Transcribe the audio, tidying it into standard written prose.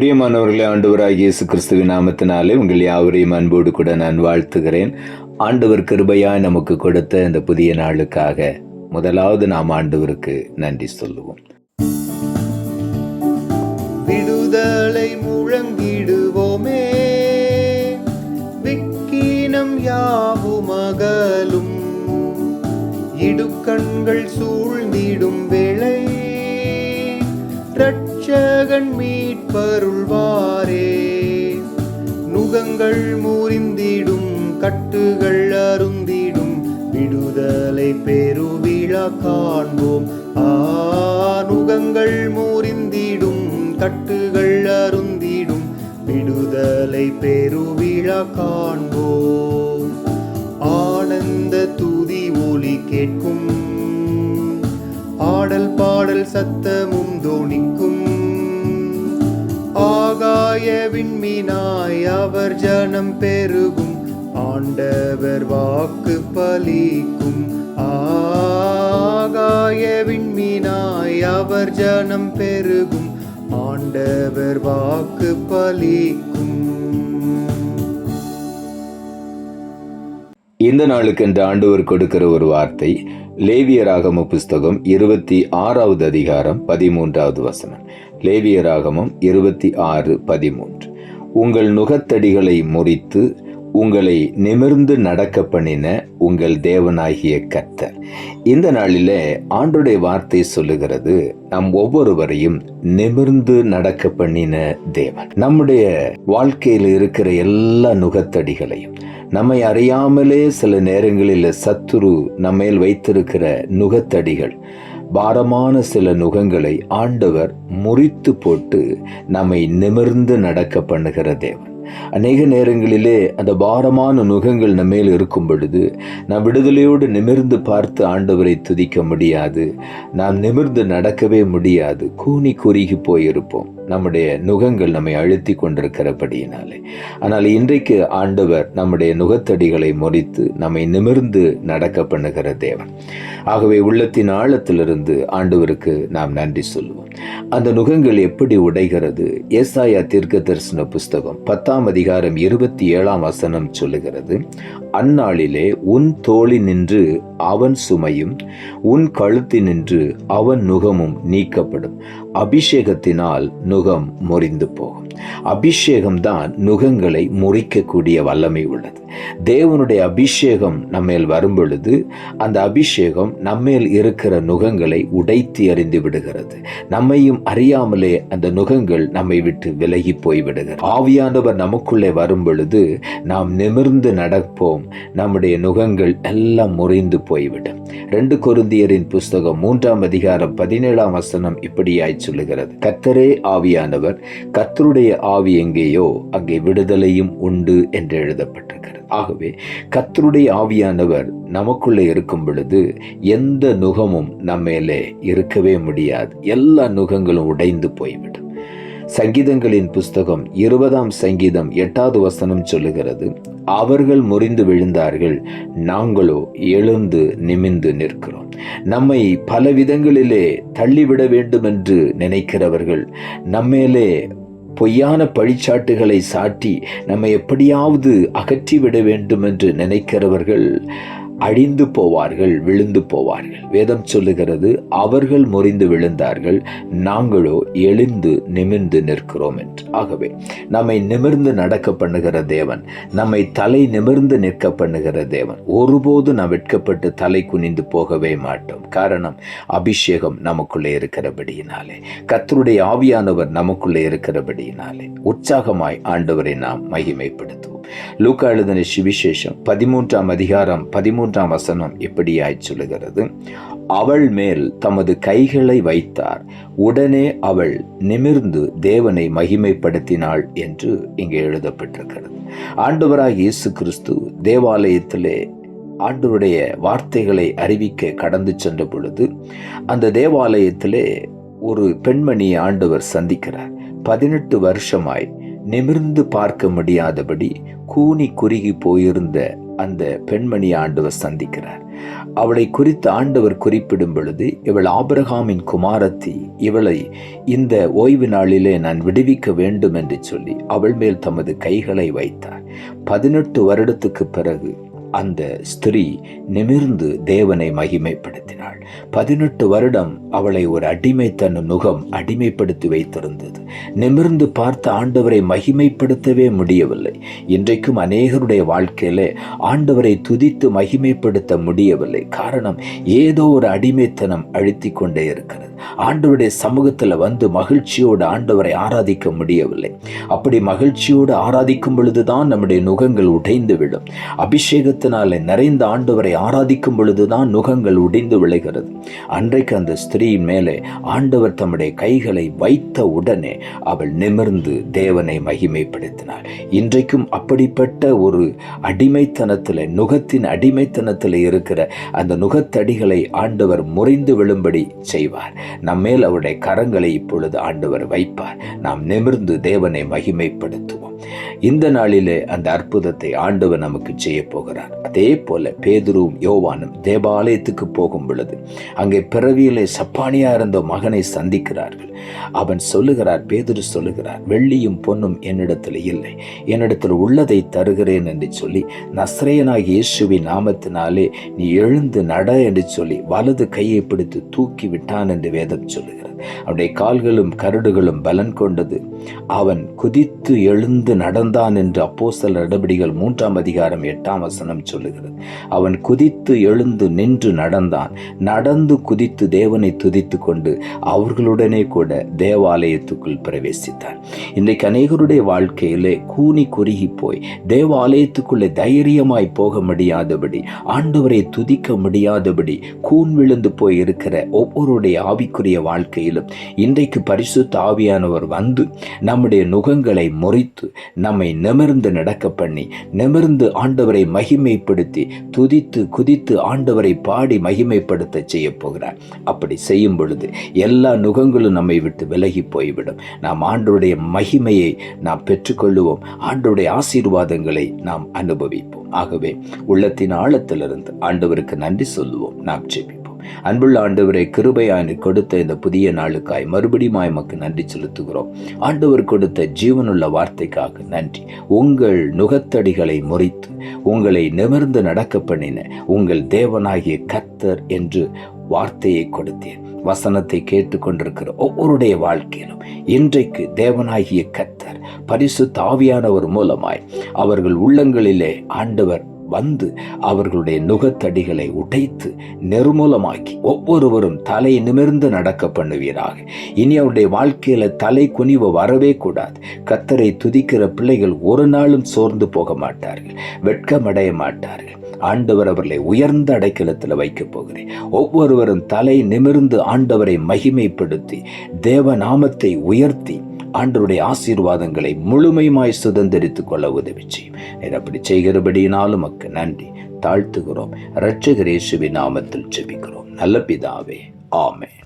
பிரியமானவர்களே, ஆண்டவராகிய இயேசு கிறிஸ்துவின் நாமத்தினாலே உங்கள் யாவரையும் அன்போடு கூட நான் வாழ்த்துகிறேன். ஆண்டவர் கிருபையாய் நமக்கு கொடுத்த இந்த புதிய நாளுக்காக முதலாவது நாம் ஆண்டவருக்கு நன்றி சொல்லுவோம். விடுதலை முழங்கிடுவோமே, விக்கீனம் யாவும் அகலும், இடுக்கண்கள் சூழ்ந்திடும் வேளை இரட்சகன் மீட்பருள்வாரே. நுகங்கள் முறிந்திடும், கட்டுகள் அருந்திடும், விடுதலை பெருவிழா காண்போம். நுகங்கள் முறிந்திடும், கட்டுகள் அருந்திடும், விடுதலை பெருவிழா காண்போம். ஆனந்த துதி ஒலி கேட்கும், ஆடல் பாடல் சத்தமும் தோணிக்கும், ஆகாய விண்மீனாய் அவர் ஜனம் பெருகும், ஆண்டவர் வாக்கு பலிக்கும். ஆகாய விண்மீனாய் அவர் ஜனம் பெருகும், ஆண்டவர் வாக்கு பலிக்கும். இந்த நாளுக்கென்று ஆண்டவர் கொடுக்கிற ஒரு வார்த்தை லேவியராகம புஸ்தகம் 26வது அதிகாரம் 13வது வசனம். லேவியராகமம் 26:13. உங்கள் நுகத்தடிகளை முறித்து உங்களை நிமிர்ந்து நடக்க பண்ணின உங்கள் தேவனாகிய கர்த்தர். இந்த நாளிலே ஆண்டுடைய வார்த்தை சொல்லுகிறது, நம் ஒவ்வொருவரையும் நிமிர்ந்து நடக்க பண்ணின தேவன். நம்முடைய வாழ்க்கையில் இருக்கிற எல்லா நுகத்தடிகளையும், நம்மை அறியாமலே சில நேரங்களில் சத்துரு நம்மேல் வைத்திருக்கிற நுகத்தடிகள், பாரமான சில நுகங்களை ஆண்டவர் முறித்து போட்டு நம்மை நிமிர்ந்து நடக்க பண்ணுகிற தேவன். அநேக நேரங்களிலே அந்த பாரமான நுகங்கள் நம்மேல் இருக்கும் பொழுது நாம் விடுதலையோடு நிமிர்ந்து பார்த்து ஆண்டவரை துதிக்க முடியாது, நாம் நிமிர்ந்து நடக்கவே முடியாது, கூனி குறுகி போயிருப்போம், நம்முடைய நுகங்கள் நம்மை அழுத்தி கொண்டிருக்கிறபடியினாலே. ஆனால் இன்றைக்கு ஆண்டவர் நம்முடைய நுகத்தடிகளை முறித்து நம்மை நிமிர்ந்து நடக்க பண்ணுகிற தேவன். ஆகவே உள்ளத்தின் ஆழத்திலிருந்து ஆண்டவருக்கு நாம் நன்றி சொல்லுவோம். அந்த நுகங்கள் எப்படி உடைகிறது? ஏசாயா தீர்க்கதரிசன புஸ்தகம் 10ஆம் அதிகாரம் 27ஆம் வசனம் சொல்லுகிறது, அந்நாளிலே உன் தோளி நின்று அவன் சுமையும் உன் கழுத்தி நின்று அவன் நுகமும் நீக்கப்படும், அபிஷேகத்தினால் நுகம் முறிந்து போகும். அபிஷேகம்தான் நுகங்களை முறிக்கக்கூடிய வல்லமை உள்ளது. தேவனுடைய அபிஷேகம் நம்மேல் வரும் பொழுது அந்த அபிஷேகம் நம்மேல் இருக்கிற நுகங்களை உடைத்து எறிந்து விடுகிறது. நம்மையும் அறியாமலே அந்த நுகங்கள் நம்மை விட்டு விலகி போய்விடுகிறது. ஆவியானவர் நமக்குள்ளே வரும் பொழுது நாம் நிமிர்ந்து நடப்போம், நம்முடைய நுகங்கள் எல்லாம் முறிந்து போய்விடும். 2 கொரிந்தியரின் புஸ்தகம் 3ஆம் அதிகாரம் 17ஆம் வசனம் இப்படியாய் சொல்லுகிறது, கர்த்தரே ஆவியானவர், கர்த்தருடைய ஆவி எங்கேயோ அங்கே விடுதலையும் உண்டு என்று எழுதப்பட்டிருக்கிறது. ஆகவே கர்த்தருடைய ஆவியானவர் நமக்குள்ளே இருக்கும் பொழுது எந்த நுகமும் நம்மேலே இருக்கவே முடியாது, எல்லா நுகங்களும் உடைந்து போய்விடும். சங்கீதங்களின் புஸ்தகம் 20ஆம் சங்கீதம் 8வது வசனம் சொல்லுகிறது, அவர்கள் முறிந்து விழுந்தார்கள், நாங்களோ எழுந்து நிமிர்ந்து நிற்கிறோம். நம்மை பல விதங்களிலே தள்ளிவிட வேண்டும் என்று நினைக்கிறவர்கள், நம்மேலே பொய்யான பழிச்சாட்டுகளை சாட்டி நம்மை எப்படியாவது அகற்றிவிட வேண்டும் என்று நினைக்கிறவர்கள் அழிந்து போவார்கள், விழுந்து போவார்கள். வேதம் சொல்லுகிறது, அவர்கள் முறிந்து விழுந்தார்கள், நாங்களோ எழுந்து நிமிர்ந்து நிற்கிறோம் என்று. ஆகவே நம்மை நிமிர்ந்து நடக்க பண்ணுகிற தேவன், நம்மை தலை நிமிர்ந்து நிற்க பண்ணுகிற தேவன். ஒருபோது நாம் வெட்கப்பட்டு தலை குனிந்து போகவே மாட்டோம். காரணம், அபிஷேகம் நமக்குள்ளே இருக்கிறபடியினாலே, கர்த்தருடைய ஆவியானவர் நமக்குள்ளே இருக்கிறபடியினாலே உற்சாகமாய் ஆண்டவரை நாம் மகிமைப்படுத்துவோம். லூக்கா எழுதின சுவிசேஷம் 13ஆம் அதிகாரம் 13ஆம் வசனம் இப்படியாய் சொல்லுகிறது, அவள் மேல் தமது கைகளை வைத்தார், உடனே அவள் நிமிர்ந்து தேவனை மகிமைப்படுத்தினாள் என்று இங்கே எழுதப்பட்டிருக்கிறது. ஆண்டவராகிய இயேசு கிறிஸ்து தேவாலயத்திலே ஆண்டவருடைய வார்த்தைகளை அறிவிக்க கடந்து சென்ற பொழுது அந்த தேவாலயத்திலே ஒரு பெண்மணியை ஆண்டவர் சந்திக்கிறார். 18 வருஷமாய் நிமிர்ந்து பார்க்க முடியாதபடி கூனி குறுகி போயிருந்த அந்த பெண்மணி ஆண்டவர் சந்திக்கிறார். அவளை குறித்து ஆண்டவர் குறிப்பிடும் பொழுது, இவள் ஆபிரகாமின் குமாரத்தி, இவளை இந்த ஓய்வு நாளிலே நான் விடுவிக்க வேண்டும் என்று சொல்லி அவள் மேல் தமது கைகளை வைத்தார். 18 வருடத்துக்கு பிறகு அந்த ஸ்திரீ நிமிர்ந்து தேவனை மகிமைப்படுத்தினாள். 18 வருடம் அவளை ஒரு அடிமைத்தன நுகம் அடிமைப்படுத்தி வைத்திருந்தது. நிமிர்ந்து பார்த்த ஆண்டவரை மகிமைப்படுத்தவே முடியவில்லை. இன்றைக்கும் அநேகருடைய வாழ்க்கையில ஆண்டவரை துதித்து மகிமைப்படுத்த முடியவில்லை. காரணம், ஏதோ ஒரு அடிமைத்தனம் அழுத்தி கொண்டே இருக்கிறது. ஆண்டவருடைய சமூகத்தில் வந்து மகிழ்ச்சியோடு ஆண்டவரை ஆராதிக்க முடியவில்லை. அப்படி மகிழ்ச்சியோடு ஆராதிக்கும் பொழுதுதான் நம்முடைய நுகங்கள் உடைந்து விடும். அபிஷேகத்தினாலே நிறைந்த ஆண்டவரை ஆராதிக்கும் பொழுதுதான் நுகங்கள் உடைந்து விளைகிறது. அன்றைக்கு அந்த ஸ்திரீயின் மேலே ஆண்டவர் தம்முடைய கைகளை வைத்த உடனே அவள் நிமிர்ந்து தேவனை மகிமைப்படுத்தினாள். இன்றைக்கும் அப்படிப்பட்ட ஒரு அடிமைத்தனத்தில், நுகத்தின் அடிமைத்தனத்தில் இருக்கிற அந்த நுகத்தடிகளை ஆண்டவர் முறிந்து விழும்படி செய்வார். நம்மேல் அவருடைய கரங்களை இப்பொழுது ஆண்டவர் வைப்பார். நாம் நிமிர்ந்து தேவனை மகிமைப்படுத்துவோம். இந்த நாளிலே அந்த அற்புதத்தை ஆண்டவர் நமக்கு செய்ய போகிறார். அதே போல பேதுருவும் யோவானும் தேவாலயத்துக்கு போகும் பொழுது அங்கே பிறவியிலே சப்பானியா இருந்த மகனை சந்திக்கிறார்கள். அவன் சொல்லுகிறார், பேதுரு சொல்லுகிறார், வெள்ளியும் பொன்னும் என்னிடத்தில் இல்லை, என்னிடத்தில் உள்ளதை தருகிறேன் என்று சொல்லி நசரேயனாகிய இயேசுவின் நாமத்தினாலே நீ எழுந்து நட என்று சொல்லி வலது கையை பிடித்து தூக்கி விட்டான் என்று வேதம் சொல்லுகிறது. அவனுடைய கால்களும் கரடுகளும் பலன் கொண்டது. அவன் குதித்து எழுந்து நடந்தான் என்று அப்போஸ்தலர் நடபடிகள் 3ஆம் அதிகாரம் 8ஆம் வசனம் சொல்லுகிறது. அவன் குதித்து எழுந்து நின்று நடந்தான். நடந்து குதித்து தேவனை துதித்து கொண்டு அவர்களுடனே கூட தேவாலயத்துக்குள் பிரவேசித்தான். இன்றைக்கு அநேகருடைய வாழ்க்கையிலே கூனி குறுகி போய் தேவாலயத்துக்குள்ளே தைரியமாய் போக முடியாதபடி, ஆண்டவரை துதிக்க முடியாதபடி கூன் விழுந்து போய் இருக்கிற ஒவ்வொருடைய ஆவிக்குரிய வாழ்க்கையிலும் இன்றைக்கு பரிசுத்த ஆவியானவர் வந்து நம்முடைய நுகங்களை முறித்து நம்மை நிமிர்ந்து நடக்க பண்ணி, நிமிர்ந்து ஆண்டவரை மகிமைப்படுத்தி துதித்து குதித்து ஆண்டவரை பாடி மகிமைப்படுத்த செய்ய போகிறார். அப்படி செய்யும் பொழுது எல்லா நுகங்களும் நம்மை விட்டு விலகி போய்விடும். நாம் ஆண்டவருடைய மகிமையை நாம் பெற்றுக்கொள்ளுவோம். ஆண்டவருடைய ஆசீர்வாதங்களை நாம் அனுபவிப்போம். ஆகவே உள்ளத்தின் ஆழத்திலிருந்து ஆண்டவருக்கு நன்றி சொல்லுவோம். நாம் ஜெபிப்போம். அன்புள்ள ஆண்டவரை, கிருபையாய் கொடுத்த இந்த புதிய நாளுக்காய் மறுபடியும் எமக்கு நன்றி செலுத்துகிறோம். ஆண்டவர் கொடுத்த ஜீவனுள்ள வார்த்தைக்காக நன்றி. உங்கள் நுகத்தடிகளை முறித்து உங்களை நிமிர்ந்து நடக்க பண்ணின உங்கள் தேவனாகிய கர்த்தர் என்று வார்த்தையை கொடுத்தேன். வசனத்தை கேட்டுக்கொண்டிருக்கிற ஒவ்வொருடைய வாழ்க்கையிலும் இன்றைக்கு தேவனாகிய கர்த்தர் பரிசுத்த ஆவியானவர் மூலமாய் அவர்கள் உள்ளங்களிலே ஆண்டவர் வந்து அவர்களுடைய நுகத்தடிகளை உடைத்து நிர்மூலமாக்கி ஒவ்வொருவரும் தலை நிமிர்ந்து நடக்க பண்ணுவீராக. இனி அவருடைய வாழ்க்கையில தலை குனிவு வரவே கூடாது. கர்த்தரை துதிக்கிற பிள்ளைகள் ஒரு நாளும் சோர்ந்து போக மாட்டார்கள், வெட்கமடைய மாட்டார்கள். ஆண்டவர் அவர்களை உயர்ந்த அடைக்கலத்தில் வைக்க போகிறேன். ஒவ்வொருவரும் தலை நிமிர்ந்து ஆண்டவரை மகிமைப்படுத்தி தேவ நாமத்தை உயர்த்தி ஆண்டவருடைய ஆசீர்வாதங்களை முழுமையுமாய் சுதந்திரித்துக் கொள்ள உதவி செய்யும். அப்படி செய்கிறபடியினாலும் உமக்கு நன்றி தாழ்த்துகிறோம். இரட்சகர் இயேசுவின் நாமத்தில் ஜெபிக்கிறோம் நல்ல பிதாவே, ஆமென்.